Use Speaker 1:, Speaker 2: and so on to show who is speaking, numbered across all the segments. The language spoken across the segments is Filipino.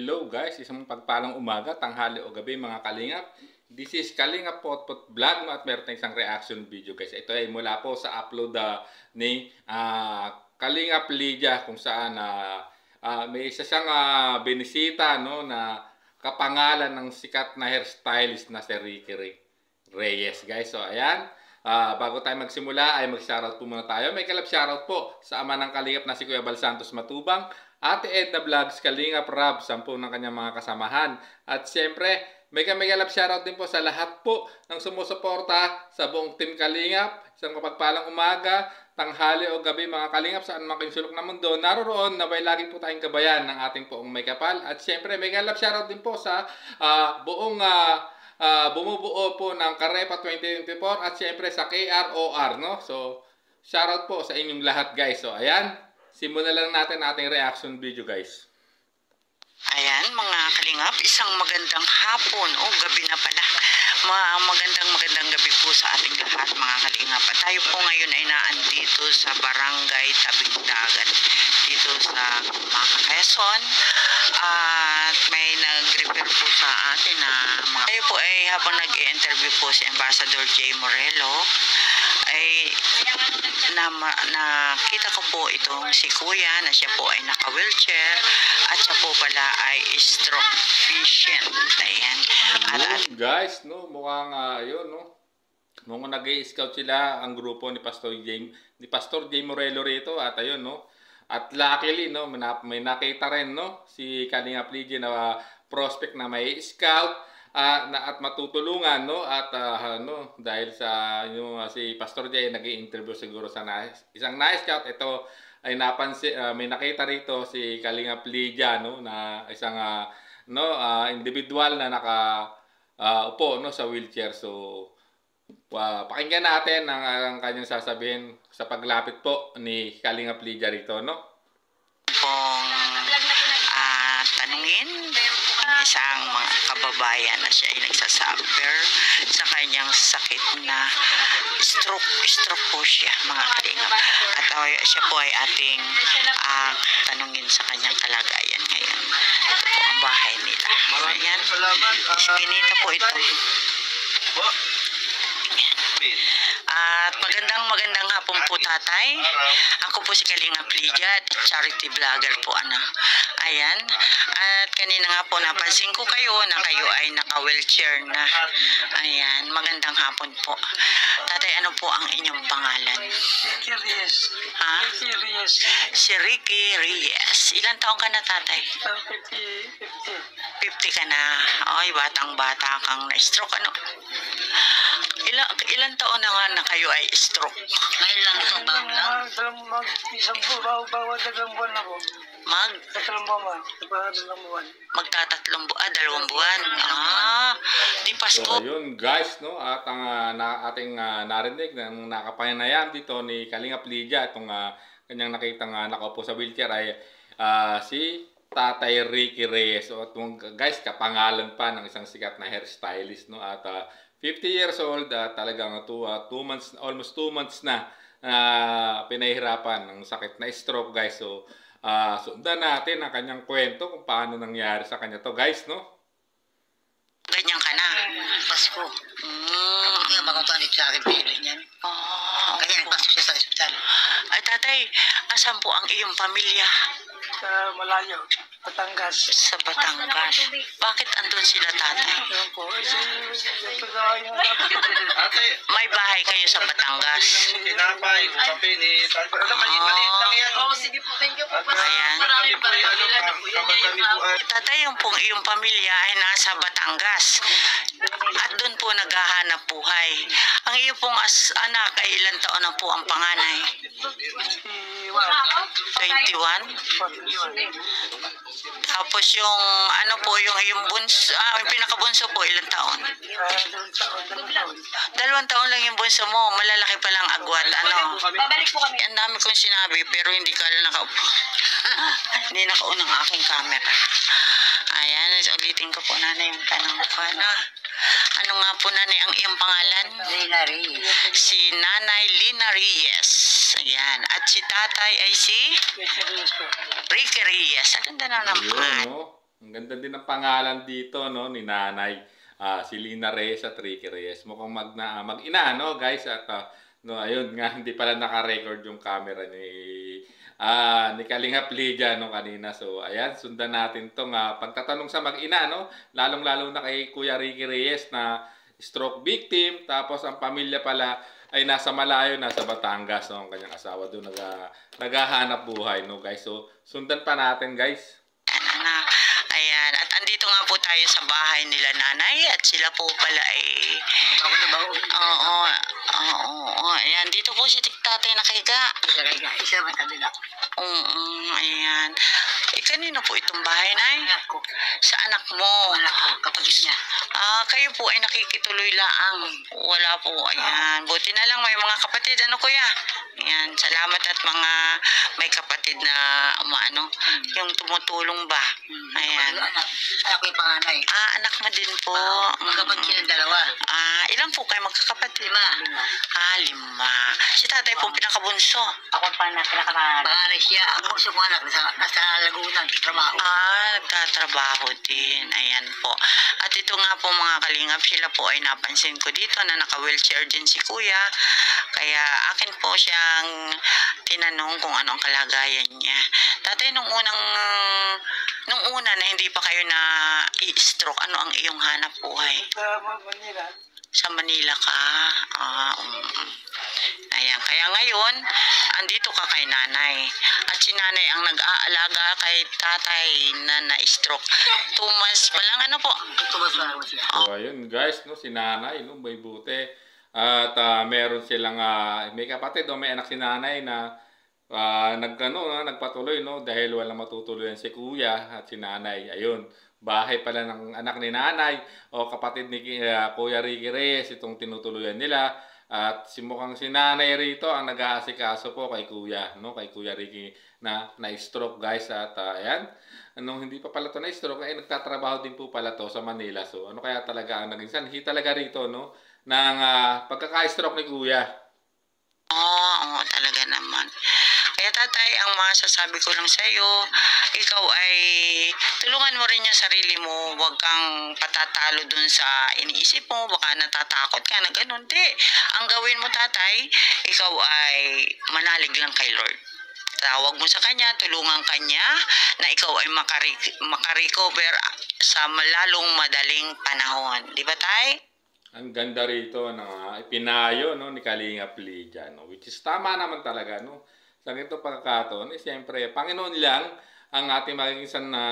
Speaker 1: Hello guys, isang pagpalang umaga, tanghali o gabi mga kalingap. This is Kalingap Potpot Vlog at meron tayong isang reaction video guys. Ito ay mula po sa upload ni Kalingap Lydia kung saan may isa siyang binisita no, na kapangalan ng sikat na hairstylist na si Ricky Reyes guys. So ayan, bago tayo magsimula ay mag-shoutout po muna tayo. May kalap shoutout po sa ama ng Kalingap na si Kuya Bal Santos Matubang, Ate Edna Vlogs, Kalingap Rab, 10 ng kanyang mga kasamahan. At siyempre, may kalap shoutout din po sa lahat po ng sumusuporta sa buong Team Kalingap. Isang mapagpalang umaga, tanghali o gabi mga Kalingap saan makinsulok na mundo. Naroon, naway lagi po tayong gabayan ng ating poong may kapal. At siyempre, may kalap shoutout din po sa buong bumubuo po ng Karepa 2024 at siyempre sa KROR, no? So, shoutout po sa inyong lahat guys. So, ayan. Simulan lang natin ating reaction video guys.
Speaker 2: Ayan mga kalingap, isang magandang hapon o gabi na pala. Magandang gabi po sa ating lahat mga kalingap. At tayo po ngayon ay naandito sa Barangay Tabing Dagat dito sa Quezon. At may nag-refer po sa atin na tayo po ay habang nag-i-interview po si Ambassador Jay Morelo ay nakita ko po itong si Kuya na siya po ay naka-wheelchair at siya po pala ay stroke patient. Ayan.
Speaker 1: Guys, no, mukhang yun, no. Nung nag-i-scout sila ang grupo ni Pastor Jay Morelo rito at ayun, no. At luckily, no, may nakita rin, no, si Kalingap Lydia na prospect na may scout at matutulungan, no, at no, dahil sa si Pastor Jay nag-i-interview siguro sa isang na-scout. Ito ay napansin, may nakita rito si Kalingap Lydia, no, na isang individual na upo, no, sa wheelchair. So pakinggan natin ang kanyang sasabihin sa paglapit po ni Kalingap Lydia rito, no.
Speaker 2: Tanungin isang mga kababayan na siya ay nagsasuffer sa kanyang sakit na stroke po siya mga kalingap. At siya po ay ating tanungin sa kanyang kalagayan ngayon. Ito po ang bahay nila. Ayan. Iskinita po ito. At magandang hapon po tatay. Ako po si Kalingap Lydia, charity vlogger po Ayan. At kanina nga po napansin ko kayo na kayo ay naka-wheelchair na. Ayan, magandang hapon po. Tatay, ano po ang inyong pangalan?
Speaker 3: Ricky Reyes.
Speaker 2: Ha?
Speaker 3: Ricky Reyes.
Speaker 2: Si Ricky Reyes. Ilan taong ka na tatay? 50 ka na. Ay, batang-bata kang na-stroke Ilan taon na nga na kayo ay stroke?
Speaker 4: Ngayon lang ito, bago lang.
Speaker 3: Isang bawat dalawang buwan ako. Tatlong buwan.
Speaker 2: Magtatatlong buwan, 2 buwan. Di Pasko.
Speaker 1: So ayun guys, no, at ang ating narinig ng nakapanayam dito ni Kalingap Lydia, itong kanyang nakitang nakaupo sa wheelchair ay si Tatay Ricky Reyes. So itong guys, kapangalan pa ng isang sikat na hairstylist, no, at 50 years old, talagang 2 months, almost 2 months na pinahirapan ng sakit na stroke guys. So sundan natin ang kanyang kwento kung paano nangyari sa kanya to guys, no?
Speaker 2: Ganyan ka na.
Speaker 4: Pasko. Kapag nga makuntuhan dito sa akin, pilit niyan. Kaya nagpasok siya sa ospital.
Speaker 2: Ay tatay, asan po ang iyong pamilya?
Speaker 3: Sa malayo, Batangas.
Speaker 2: Sa Batangas. Bakit andun sila tatay?
Speaker 3: Ayun po.
Speaker 2: May bahay kayo sa Batangas.
Speaker 5: Tinapay, kape ni Talbot. Alam, maliit lang yan.
Speaker 4: Oo, sige po. Thank you po.
Speaker 2: Ayan.
Speaker 4: Maraming pagkakila na po yan.
Speaker 2: Tatay, yung pong iyong pamilya ay nasa Batangas. At doon po naghahanap buhay. Ang iyong pong anak ay ilan taon na po ang panganay? 21? Tapos yung yung bunso, yung pinakabunso po ilang taon? 2 taon lang yung bunso mo, malalaki pa lang agwat.
Speaker 4: Babalik po kami.
Speaker 2: Ang dami kong sinabi pero hindi ka lang nakaupo. Hindi nakaunang aking camera. Ayan, ulitin ko po nanay yung tanong ko. Ano nga po nanay ang iyong pangalan?
Speaker 4: Lina Reyes.
Speaker 2: Si Nanay Lina Reyes. Ayan. At si tatay ay si Ricky Reyes. Ang ganda na ng pangalan.
Speaker 1: Ang ganda din ng pangalan dito, no, ni Nanay. Si Lina Reyes at Ricky Reyes. Mukhang mag-ina, no, guys. At no, ayun nga, hindi pala naka-record yung camera ni Kalingap Lydia no kanina. So, ayan, sundan natin tong pagtatanong sa mag-ina, no. Lalong-lalo na kay Kuya Ricky Reyes na stroke victim. Tapos ang pamilya pala ay nasa malayo, nasa Batangas, no, ang kanyang asawa doon naghahanap buhay, no, guys. So, sundan pa natin, guys.
Speaker 2: Ayan, at andito nga po tayo sa bahay nila nanay at sila po pala ay ayan, dito po si tatay nakahiga.
Speaker 4: Isa man kabila.
Speaker 2: Ayan. Kanino po itong bahay, nay?
Speaker 4: Anak ko.
Speaker 2: Sa anak mo.
Speaker 4: Anak ko, kapatid niya.
Speaker 2: Kayo po ay nakikituloy laang. Wala po, ayan. Buti na lang may mga kapatid, ano kuya? Ayan, salamat at mga may kapatid na yung tumutulong ba? Ayan.
Speaker 4: Anak ko yung panganay.
Speaker 2: Anak mo din po.
Speaker 4: Magkapatid silang dalawa.
Speaker 2: Ilan po kayo magkakapatid?
Speaker 4: 5.
Speaker 2: 5. Si tatay po pinakabunso.
Speaker 4: Ako pa na panganay siya. Ang gusto ko anak nasa Laguna, trabaho.
Speaker 2: Nagtatrabaho din. Ayan po. At ito nga po mga kalingap, sila po ay napansin ko dito na naka-wheelchair din si kuya. Kaya akin po siyang tinanong kung anong kalagayan niya. Tatay, nung una na hindi pa kayo na i-stroke, ano ang iyong hanap buhay?
Speaker 3: Sa Manila.
Speaker 2: Sa Manila ka? Ayan, kaya ngayon, andito ka kay nanay. At si nanay ang nag-aalaga kay tatay na na-stroke. 2 months pa lang, ano po?
Speaker 1: So, ayun, guys, no, si nanay, no, may buti. At meron silang, may kapatid, may anak si nanay na nagpatuloy, no, dahil walang matutuloyan si kuya at si nanay. Ayun, bahay pala ng anak ni nanay o kapatid ni Kuya Ricky Reyes itong tinutuluyan nila. At mukhang si nanay rito ang nag-aasikaso po kay kuya, no, kay Kuya Ricky na na-stroke, guys. At ayan, nung hindi pa pala to na-stroke, ay nagtatrabaho din po pala to sa Manila. So ano kaya talaga ang naging sanhi talaga rito, no, ng pagkaka-stroke ni kuya?
Speaker 2: Oo, talaga naman. Kaya tatay, ang masasabi ko lang sa iyo, ikaw ay tulungan mo rin yung sarili mo. Huwag kang patatalo dun sa iniisip mo. Baka natatakot ka na ganun. Di, ang gawin mo tatay, ikaw ay manalig lang kay Lord. Tawag mo sa kanya, tulungan kanya na ikaw ay makarecover sa lalong madaling panahon. Di ba tay?
Speaker 1: Ang ganda rito na ipinayo, no, ni Kalingap Lydia, no, which is tama naman talaga, no. Sa ganitong pagkakataon, siyempre, Panginoon lang ang ating magiging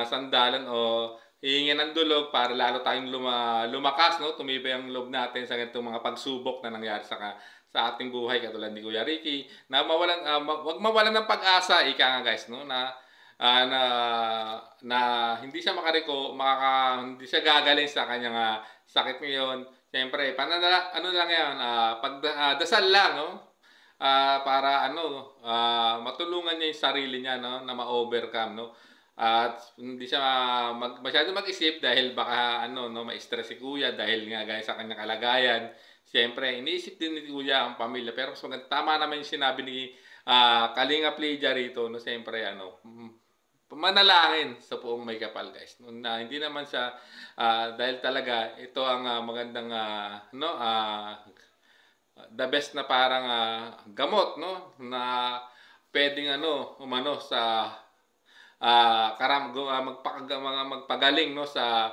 Speaker 1: sandalan o hihingin ng dulog para lalo tayong lumakas, no, tumibay ang loob natin sa ganitong mga pagsubok na nangyari sa ating buhay, katulad ni Kuya Ricky, na wag mawalan ng pag-asa, ika nga, guys, no, na hindi siya hindi siya gagaling sa kanyang sakit ngayon. Siyempre, ano lang yan, pagdasal lang, no? Para matulungan niya yung sarili niya, no, na ma-overcome, no? At hindi siya masyado mag-isip dahil baka ma-stress si kuya dahil nga gaya sa kanyang kalagayan. Siyempre, iniisip din ni kuya ang pamilya. Pero tama naman yung sinabi ni Kalingap Lydia rito, no? Siyempre, manalangin sa buong may kapal, guys, no, na hindi naman siya dahil talaga ito ang magandang the best na parang gamot, no, na pwedeng umano sa magpagaling, no, sa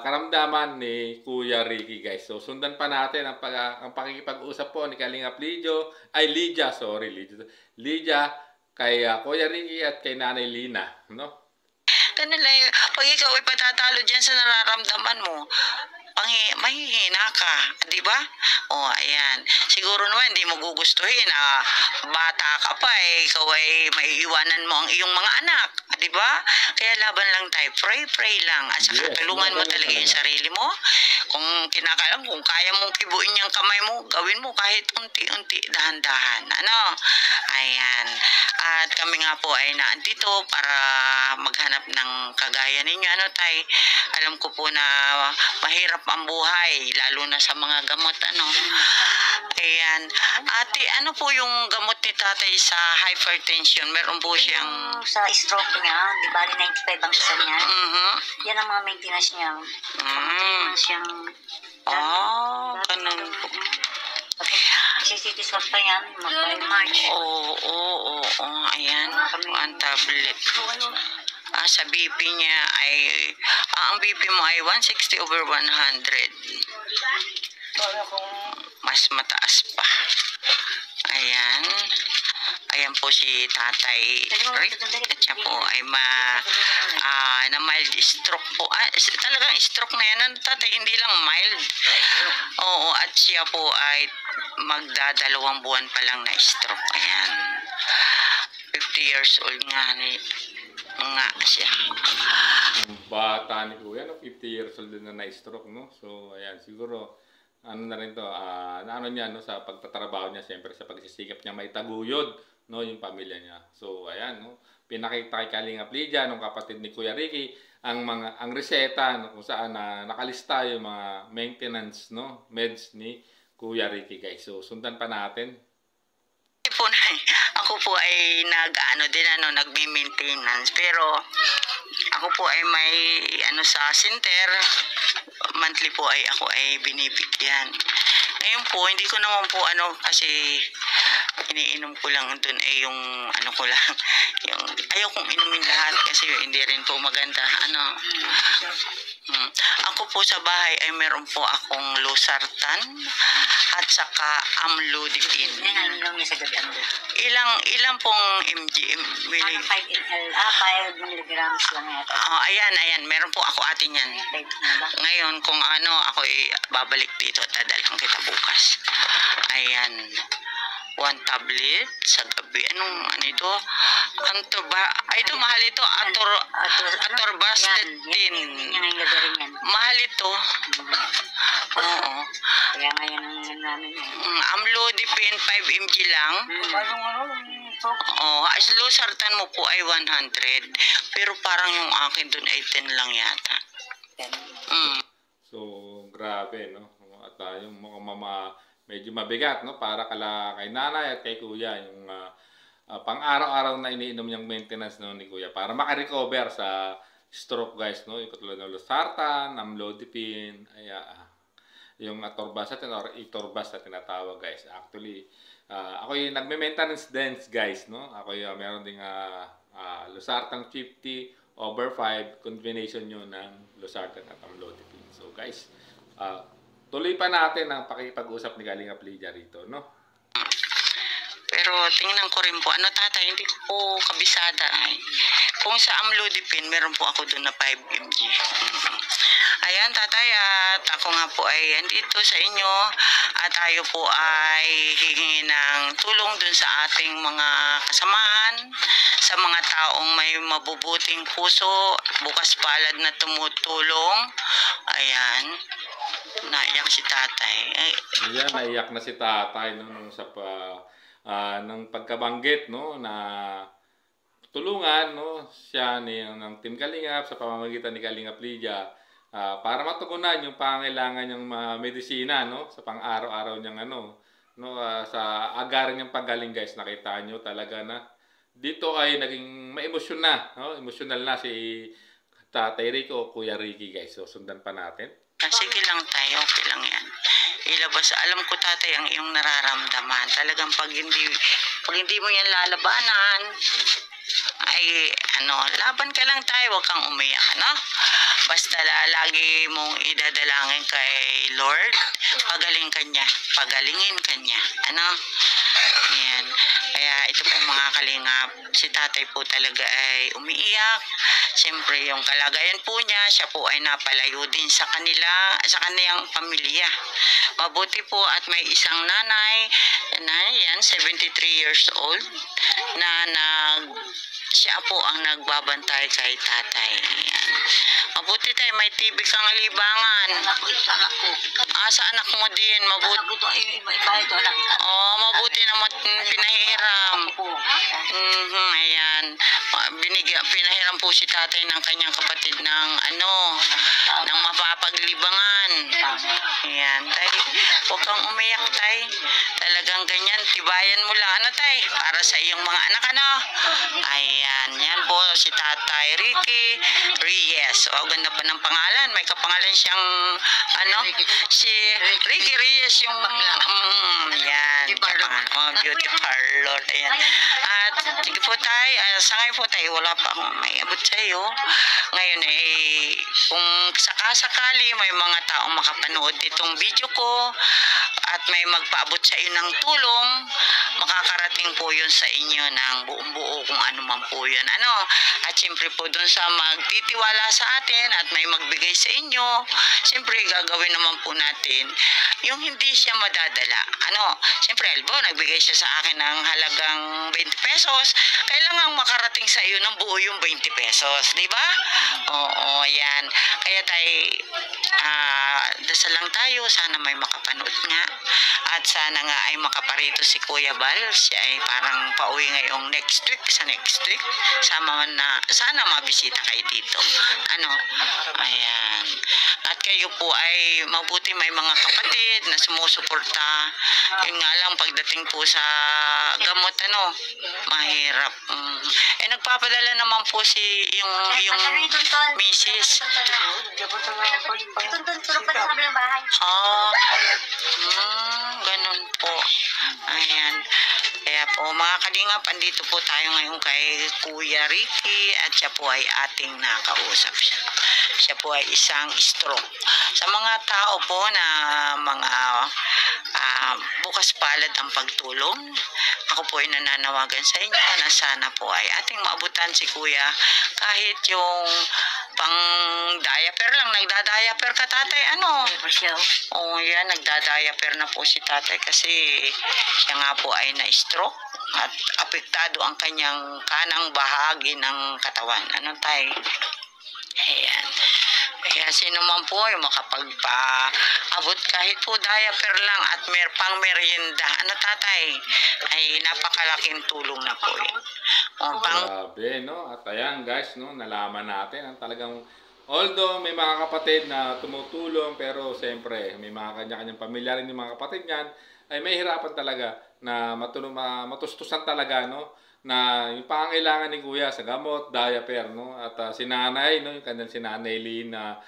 Speaker 1: karamdaman ni Kuya Ricky, guys. So sundan pa natin ang pakikipag-usap po ni Kalingap Lydia kay Kuya Ricky at kay Nanay Lina, no?
Speaker 2: Ganun lang, pag ikaw ay patatalo dyan sa nararamdaman mo, mahihina ka, di ba? Ayan. Siguro naman, hindi mo gugustuhin na bata ka pa ikaw ay maiiwanan mo ang iyong mga anak, di ba? Kaya laban lang tayo, pray lang. At saka tulungan mo talaga yung sarili mo. Kung kinakalang, kung kaya mong kibuin yung kamay mo, gawin mo kahit unti-unti, dahan-dahan. Ayan. At kami nga po ay naandito para maghanap ng kagaya ninyo. Tay? Alam ko po na mahirap ang buhay, lalo na sa mga gamot, Ayan. Ate, ano po yung gamot gamot ni tatay sa hypertension. Meron po siyang...
Speaker 4: Sa stroke niya, di ba, 95 ang isa niya. Yan ang mga maintenance niya. Maintenance siyang...
Speaker 2: Ganun po.
Speaker 4: CCT scan pa yan, mag-March.
Speaker 2: Oo, ayan. One tablet. Sa BP niya ay, ang BP mo ay 160/100. Mas mataas pa. Ayan. Ayan po si Tatay Rick. At siya po ay na mild stroke po. Talagang stroke na yan. Tatay, hindi lang mild. Oo, at siya po ay magdadalawang buwan pa lang na stroke. Ayan. 50 years old nga siya.
Speaker 1: Ang bata ni Kuya, 50 years old din na na-stroke, no? So, ayan, siguro, na rin to, niya, no, sa pagtatrabaho niya, siyempre, sa pagsisikap niya maitaguyod, no, yung pamilya niya. So, ayan, no, pinakita kay Kalingap Lydia, nung kapatid ni Kuya Ricky, ang reseta, no, kung saan nakalista yung mga maintenance, no, meds ni Kuya Ricky, guys. So, sundan pa natin.
Speaker 2: Ako po ay nagme-maintenance, pero ako po ay may sa center, monthly po ay ako ay binibigyan. Ngayon po, hindi ko naman po kasi iniinom ko lang dun yung ko lang, yung ayaw kong inumin lahat kasi hindi rin po maganda. Ako po sa bahay ay meron po akong losartan at saka amlodipine.
Speaker 4: Ilang niya sa gabi?
Speaker 2: Ilang pong mg?
Speaker 4: 5 milligrams lang yata.
Speaker 2: Ayan, meron po ako atin yan. Ngayon, kung ako babalik dito, dadalhan kita bukas. Ayan. 1 tablet sa gabi. Ito? Ito, mahal ito. Atorvastatin. Mahal ito. Oo.
Speaker 4: Kaya ngayon ang namin.
Speaker 2: Amlodipine 5 mg lang. Losartan mo po ay 100. Pero parang yung akin dun ay 10 lang yata.
Speaker 1: So, grabe, no? At yung mga medyo mabigat, no? Para kay nanay at kay kuya, yung pang-araw-araw na iniinom niyang maintenance, no, ni kuya para makarecover sa stroke, guys, no? Yung katulad ng losartan, amlodipine, yung atorvastatin or itorbas na tinatawag, guys. Actually, ako yung nagme-maintenance dance, guys, no? Ako yung meron ding losartan 50/5 combination yun ng losartan at amlodipine. So, guys, tuloy pa natin ang pakipag-usap ni Kalingap Lydia rito, no?
Speaker 2: Pero tingnan ko rin po, tatay, hindi ko po kabisada kung sa amlodipine, meron po ako doon na 5 mg. Ayan, tatay, at ako nga po ay andito sa inyo at tayo po ay hihingi ng tulong dun sa ating mga kasamahan, sa mga taong may mabubuting puso, bukas palad na tumutulong. Ayan. Naiyak si tatay.
Speaker 1: Ayan, naiyak na si tatay ng pagkabanggit, no, na tulungan, no, siya ng Team Kalingap sa pamamagitan ni Kalingap Lydia para matugunan yung pangailangan niyang medisina, no, sa pang-araw-araw niyang sa agaran niyang paggaling, guys. Nakita niyo talaga na dito ay naging ma-emosyon na, no, emosyonal na si Tatay Rico o Kuya Ricky, guys. So, sundan pa natin.
Speaker 2: Sige lang tayo, okay lang yan. Ilabas, alam ko tatay ang iyong nararamdaman. Talagang pag hindi mo yan lalabanan, ay laban ka lang tayo, huwag kang umiyak, Basta lagi mong idadalangin kay Lord, pagalingin kanya, Ayan. Kaya ito po mga kalingap, si tatay po talaga ay umiiyak. Siyempre yung kalagayan po niya, siya po ay napalayo din sa kaniyang pamilya. Mabuti po at may isang nanay, yan, 73 years old, na siya po ang nagbabantay kay tatay. Yan. Mabuti tayo, may TV kang libangan.
Speaker 4: Anak ko.
Speaker 2: Sa anak mo din, mabuti. Mabuti naman pinahiram. Ayan. Pinahiram po si tatay ng kanyang kapatid ng ng mapapaglibangan. Ayan, tay. Huwag kang umiyak, tay. Talagang ganyan. Tibayan mo lang. Ano, tay? Para sa iyong mga anak, ano? Ayan. Yan po si Tatay Ricky Reyes. O, ganda pa ng pangalan. May kapangalan siyang, ano? Si Ricky Reyes yung, yan. Oh, beauty parlor. Ayan. At, sige po, tay. Sa ngayon po, tay, wala pa akong may abot sa iyo. Ngayon, kung sakasakali may mga taong makapanood nitong video ko at may magpaabot sa iyo ng tulong, makakarating po yun sa inyo ng buong buo kung ano man po yun. Ano? At siyempre po dun sa magtitiwala sa atin at may magbigay sa inyo, siyempre gagawin naman po natin yung hindi siya madadala. Ano? Siyempre, nagbigay siya sa akin ng halagang 20 pesos. Kailangan makarating sa iyo ng buo yung 20 pesos. Di ba? Oo, yan. Kaya tayo, dasal lang tayo. Sana may makapanood nga. At sana nga ay makaparito si Kuya Bal. Siya ay parang pauwi ngayong next week. Sa next week. Sana mabisita kayo dito. Ano? Ayan. At kayo po ay mabuti may mga kapatid na sumusuporta. Yun nga lang, pagdating po sa gamot, mahirap. Nagpapadala naman po yung misis. Ganun po. Ayan. Kaya po, mga kalingap, andito po tayo ngayon kay Kuya Ricky at siya po ay ating nakausap siya. Siya po ay isang stroke. Sa mga tao po na mga bukas palad ang pagtulong, ako po ay nananawagan sa inyo na sana po ay ating maabutan si Kuya kahit yung pang diaper lang. Nagda-diaper ka, tatay? Ano? Oo, yan. Nagda-diaper na po si tatay kasi siya nga po ay na-stroke at apektado ang kanyang kanang bahagi ng katawan. Ano, tay? Ayan. Kaya sino man po ay makapagpaabot kahit po diaper lang at pang merienda. Ano, tatay? Ay napakalaking tulong na po yun.
Speaker 1: Grabe, no? At ayan, guys, no? Nalaman natin ang talagang, although may mga kapatid na tumutulong, pero siyempre may mga kanya-kanyang pamilya rin yung mga kapatid niyan, ay may hirapan talaga na matustusan talaga, no? Na yung pangangailangan ni Kuya sa gamot, diaper, no? At si nanay, no? Yung kanyang si nanay Lina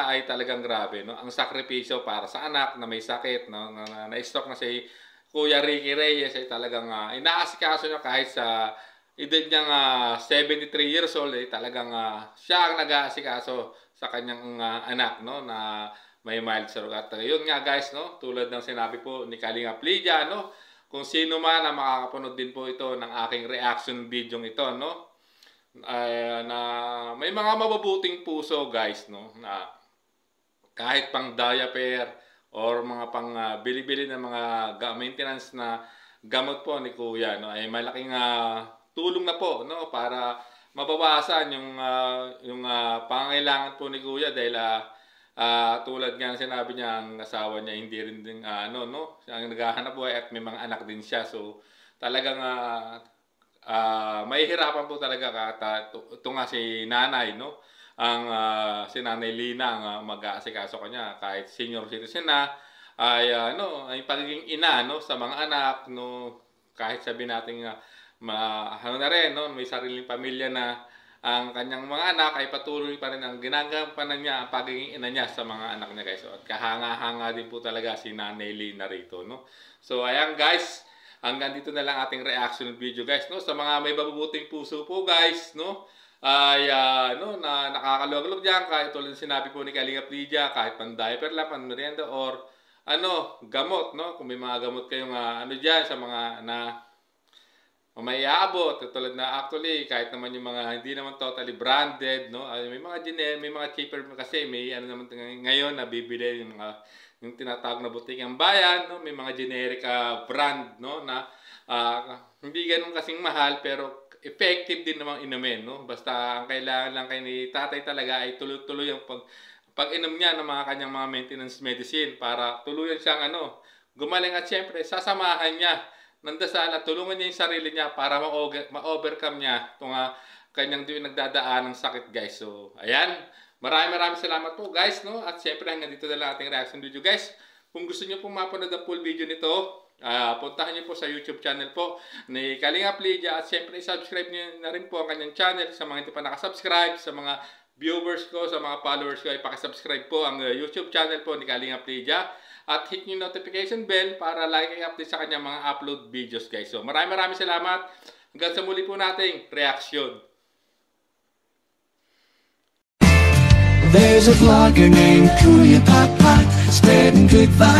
Speaker 1: ay talagang grabe, no? Ang sakripisyo para sa anak na may sakit, no? Na-stroke na si Kuya Ricky Reyes ay talagang inaasikaso niya kahit sa edad niyang 73 years old, talagang siya ang nag-aasikaso sa kanyang anak, no? Na may mild stroke. At yun nga, guys, no? Tulad ng sinabi po ni Kalingap Lydia, no? Kung sino man na makakapanood din po ito ng aking reaction video ito, no? Na may mga mabubuting puso, guys, no? Na kahit pang diaper or mga pang bili-bili ng mga maintenance na gamot po ni Kuya, no? Ay malaking tulong na po, no? Para mabawasan yung pangangailangan po ni Kuya dahil tulad nga sinabi niya, ang asawa niya hindi rin din no? Siya ang naghahanap buhay at may mga anak din siya. So talagang may hirapan po talaga ito nga si nanay, no? Ang si Nanay Lina ang mag-aasikaso kanya kahit senior citizen na ay ay pagiging ina, no? Sa mga anak, no? Kahit sabi natin na rin, no? May sariling pamilya na ang kanyang mga anak ay patuloy pa rin ang ginagampanan niya ang pagiging ina niya sa mga anak niya, guys. At kahanga-hanga din po talaga si Nanay Lina rito, no? So ayan, guys, hanggang dito na lang ating reaction video, guys, no? Sa mga may mabubuting puso po, guys, no? Ay na nakakaluwag-luwag diyan kahit tulad sinabi po ni Kalingap Lydia, kahit pang diaper lang, pang merienda or gamot, no? Kung may mga gamot kayong diyan sa mga na may aabot, tulad na actually kahit naman yung mga hindi naman totally branded, no? May mga may mga cheaper kasi may naman ngayon na bibili yung tinatawag na butikang bayan, no? May mga generic brand, no? Na hindi ganun kasing mahal pero effective din namang inumin, no? Basta ang kailangan lang kay ni tatay talaga ay tuloy-tuloy ang pag-inom niya ng mga kanyang mga maintenance medicine para tuluyan siyang gumaling at syempre sasamahan niya ng dasal at tulungan niya yung sarili niya para ma-overcome niya itong kanyang di nagdadaan ng sakit guys. So, ayan. Maraming salamat po guys, no? At syempre hanggang dito na lang ating reaction video guys. Kung gusto niyo po mapanood ang full video nito, puntahan niyo po sa YouTube channel po ni Kalingap Lydia at syempre subscribe niyo na rin po ang kanyang channel sa mga hindi pa nakasubscribe, sa mga viewers ko, sa mga followers ko ay pakisubscribe po ang YouTube channel po ni Kalingap Lydia. At hit nyo notification bell para lagi kayo update sa kanyang mga upload videos guys. So maraming salamat. Hanggang sa muli po nating reaction.
Speaker 6: There's a vlogger named Kuya Pop Pot, spreading good vibes.